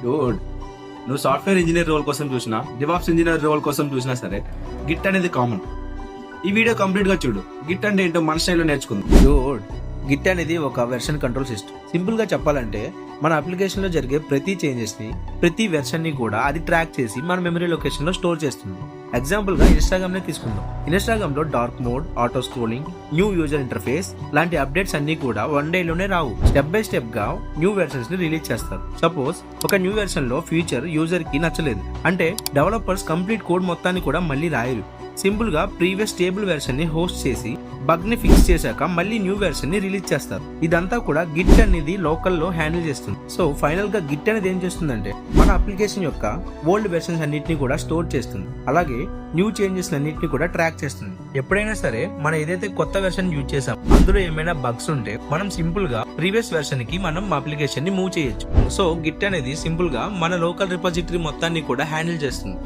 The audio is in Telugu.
డూడ్, నువ్వు సాఫ్ట్వేర్ ఇంజనీర్ రోల్ కోసం చూసినా, డివాప్స్ ఇంజనీర్ రోల్ కోసం చూసినా సరే గిట్ అనేది కామన్. ఈ వీడియో కంప్లీట్ గా చూడు. గిట్ అంటే ఏంటో మన స్టైల్లో నేర్చుకుందాం. డూడ్, గిట్ అనేది ఒక వెర్షన్ కంట్రోల్ సిస్టమ్. సింపుల్ గా చెప్పాలంటే మన అప్లికేషన్ లో జరిగే ప్రతి చేంజెస్ ని, ప్రతి వెర్షన్ ని కూడా అది ట్రాక్ చేసి మన మెమరీ లొకేషన్ లో స్టోర్ చేస్తుంది. ఎగ్జాంపుల్ గా ఇన్స్టాగ్రామ్ నే తీసుకుందాం. ఇన్స్టాగ్రామ్ లో dark mode, auto scrolling, new user interface లాంటి అప్డేట్స్ అన్ని కూడా వన్ డే లోనే రావు. స్టెప్ బై స్టెప్ గా న్యూ వెర్షన్స్ ని రిలీజ్ చేస్తారు. సపోజ్ ఒక న్యూ వెర్షన్ లో ఫీచర్ యూజర్ కి నచ్చలేదు అంటే డెవలపర్స్ కంప్లీట్ కోడ్ మొత్తాన్ని కూడా మళ్ళీ రాయరు. సింపుల్ గా ప్రీవియస్ స్టేబుల్ వెర్షన్ ని హోస్ట్ చేసి బగ్ ని ఫిక్స్ చేశాక మళ్ళీ న్యూ వెర్షన్ ని రిలీజ్ చేస్తారు. ఇదంతా కూడా గిట్ అనేది లోకల్ లో హ్యాండిల్ చేస్తుంది. సో ఫైనల్ గా గిట్ అనేది ఏం చేస్తుందంటే మన అప్లికేషన్ యొక్క ఓల్డ్ వెర్షన్స్ అన్నిటిని కూడా స్టోర్ చేస్తుంది. అలాగే న్యూ చేంజెస్ అన్నిటిని కూడా ట్రాక్ చేస్తుంది. ఎప్పుడైనా సరే మనం ఏదైతే కొత్త వెర్షన్ యూజ్ చేసాం అందులో ఏమైనా బగ్స్ ఉంటే మనం సింపుల్ గా ప్రీవియస్ వెర్షన్ కి మనం అప్లికేషన్ ని మూవ్ చేయొచ్చు. సో గిట్ అనేది సింపుల్ గా మన లోకల్ రిపోజిటరీ మొత్తాన్ని కూడా హ్యాండిల్ చేస్తుంది.